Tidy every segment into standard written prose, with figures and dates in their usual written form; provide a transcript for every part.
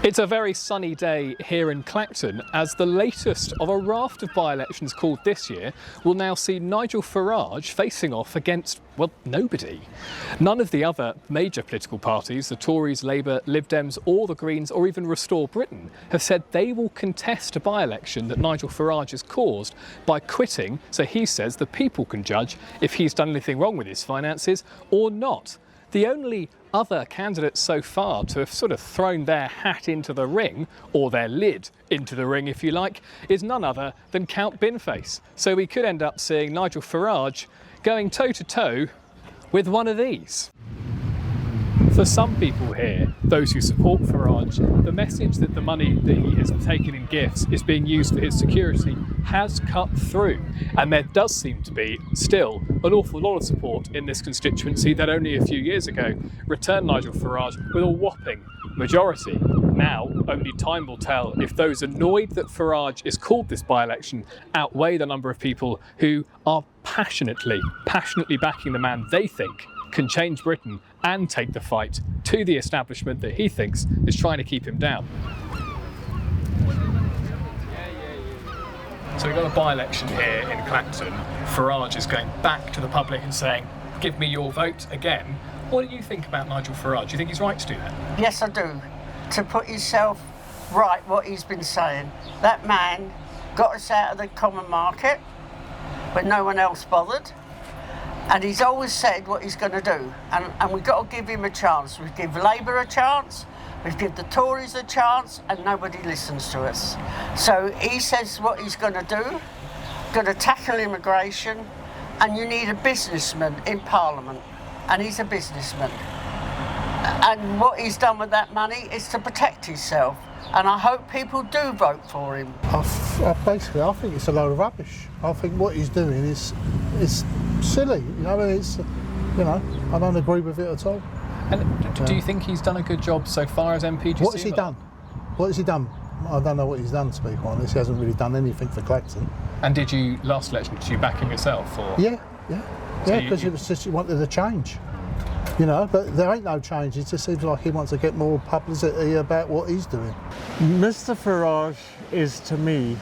It's a very sunny day here in Clacton as the latest of a raft of by-elections called this year will now see Nigel Farage facing off against, well, nobody. None of the other major political parties, the Tories, Labour, Lib Dems or the Greens or even Restore Britain, have said they will contest a by-election that Nigel Farage has caused by quitting, so he says the people can judge if he's done anything wrong with his finances or not. The only other candidates so far to have sort of thrown their hat into the ring, or their lid into the ring if you like, is none other than Count Binface. So we could end up seeing Nigel Farage going toe-to-toe with one of these. For some people here, those who support Farage, the message that the money that he has taken in gifts is being used for his security has cut through. And there does seem to be still an awful lot of support in this constituency that only a few years ago returned Nigel Farage with a whopping majority. Now, only time will tell if those annoyed that Farage is called this by-election outweigh the number of people who are passionately backing the man they think can change Britain and take the fight to the establishment that he thinks is trying to keep him down. So we've got a by-election here in Clacton. Farage is going back to the public and saying, give me your vote again. What do you think about Nigel Farage? Do you think he's right to do that? Yes, I do. To put himself right, what he's been saying. That man got us out of the common market when no one else bothered. And he's always said what he's going to do. And we've got to give him a chance. We give Labour a chance, we give the Tories a chance, and nobody listens to us. So he says what he's going to do, going to tackle immigration, and you need a businessman in Parliament. And he's a businessman. And what he's done with that money is to protect himself. And I hope people do vote for him. Basically, I think it's a load of rubbish. I think what he's doing is silly. You know, I don't agree with it at all. And do you think he's done a good job so far as MP? What has he done? What has he done? I don't know what he's done, to be quite honest. He hasn't really done anything for Clacton. And last election, did you back him yourself? Or? Yeah, because it was just he wanted a change. You know, but there ain't no change. It just seems like he wants to get more publicity about what he's doing. Mr. Farage is, to me,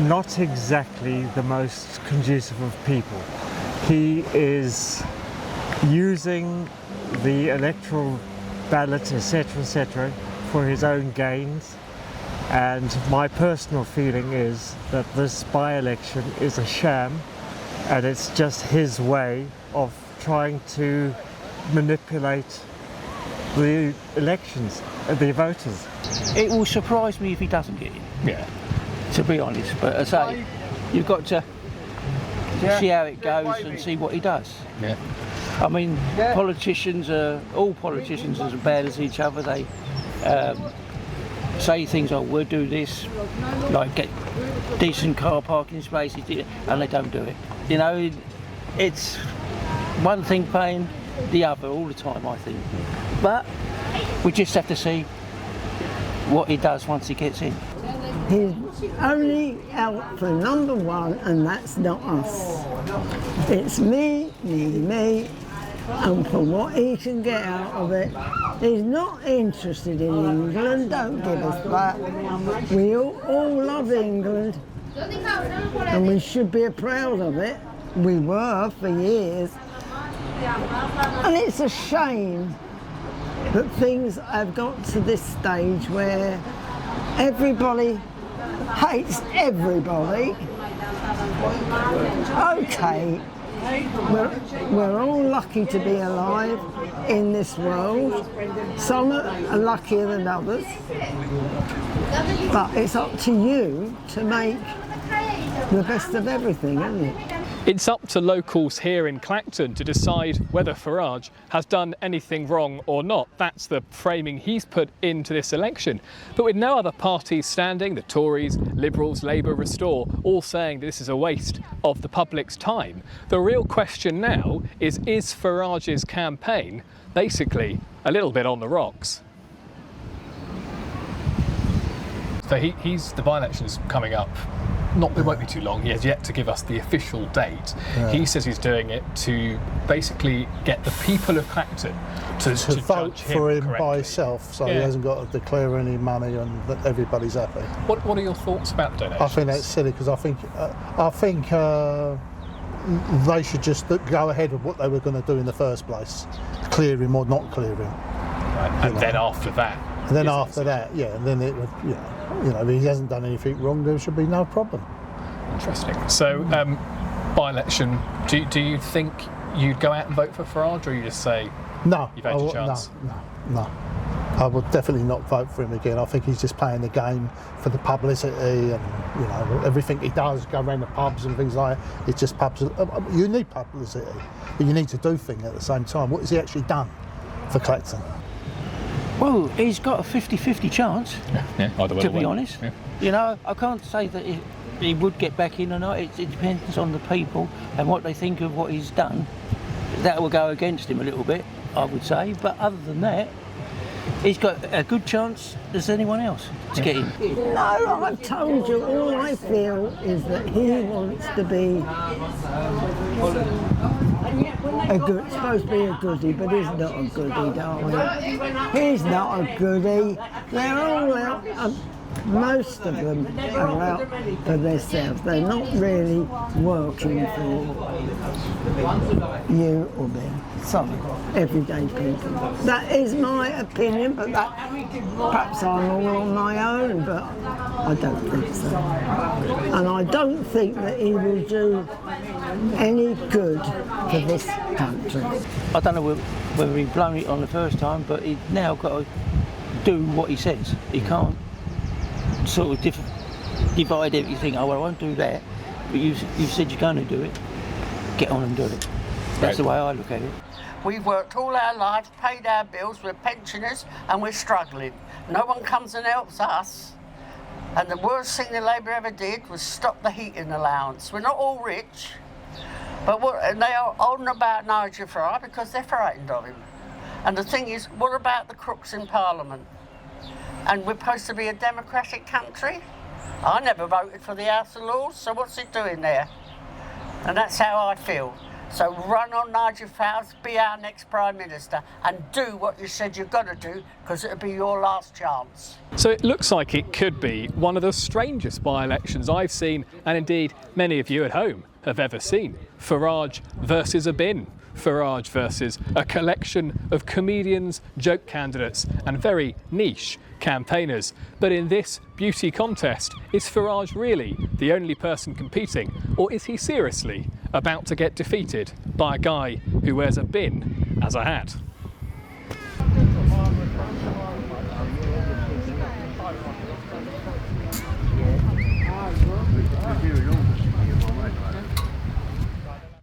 not exactly the most conducive of people. He is using the electoral ballot, etc., for his own gains. And my personal feeling is that this by-election is a sham, and it's just his way of trying to manipulate the elections, the voters. It will surprise me if he doesn't get in. Yeah. To be honest, but as I say, you've got to see how it goes and see what he does. Yeah. I mean, all politicians are as bad as each other. They say things like, we'll do this, like get decent car parking spaces, and they don't do it. You know, it's one thing paying the other all the time, I think. But we just have to see what he does once he gets in. He's only out for number one, and that's not us. It's me, and for what he can get out of it. He's not interested in England, don't give us that. We all love England, and we should be proud of it. We were for years. And it's a shame that things have got to this stage where everybody hates everybody. Okay, we're all lucky to be alive in this world. Some are luckier than others. But it's up to you to make the best of everything, isn't it? It's up to locals here in Clacton to decide whether Farage has done anything wrong or not. That's the framing he's put into this election. But with no other parties standing, the Tories, Liberals, Labour, Restore, all saying this is a waste of the public's time, the real question now is Farage's campaign basically a little bit on the rocks? So the by-election is coming up it won't be too long. He has yet to give us the official date. Yeah. He says he's doing it to basically get the people of Clacton to vote judge for him correctly. by himself, so he Yeah. hasn't got to declare any money, and that everybody's happy. What are your thoughts about donations? I think that's silly, because I think they should just go ahead with what they were going to do in the first place, clear him or not clear him. Right, and then after that. And then after that, yeah, and then it would, if he hasn't done anything wrong, there should be no problem. Interesting. So, by-election, do you think you'd go out and vote for Farage, or you just say No, you've had your chance? No. I would definitely not vote for him again. I think he's just playing the game for the publicity, and everything he does, go around the pubs and things like that. It's just pubs. You need publicity, but you need to do things at the same time. What has he actually done for Clacton? Well, he's got a 50-50 chance, Yeah, either way to or way. be honest. Yeah. I can't say that he would get back in or not. It depends on the people and what they think of what he's done. That will go against him a little bit, I would say. But other than that, he's got a good chance as anyone else to get in. No, I've told you, all I feel is that he wants to be supposed to be a goodie, but he's not a goodie, darling. He's not a goodie. They're all out, most of them are out for themselves. They're not really working for you or me. Sorry, everyday people. That is my opinion, but perhaps I'm all on my own, but I don't think so. And I don't think that he will do any good for this country. I don't know whether he blown it on the first time, but he's now got to do what he says. He can't sort of divide everything. Oh, well, I won't do that, but you've said you're going to do it. Get on and do it. That's the way I look at it. We've worked all our lives, paid our bills, we're pensioners and we're struggling. No one comes and helps us. And the worst thing the Labour ever did was stop the heating allowance. We're not all rich, but and they are on about Nigel Farage because they're frightened of him. And the thing is, what about the crooks in Parliament? And we're supposed to be a democratic country? I never voted for the House of Lords, so what's it doing there? And that's how I feel. So run on Nigel Farage, be our next Prime Minister, and do what you said you're going to do, because it'll be your last chance. So it looks like it could be one of the strangest by-elections I've seen, and indeed many of you at home have ever seen. Farage versus a bin. Farage versus a collection of comedians, joke candidates and very niche campaigners. But in this beauty contest, is Farage really the only person competing, or is he seriously about to get defeated by a guy who wears a bin as a hat?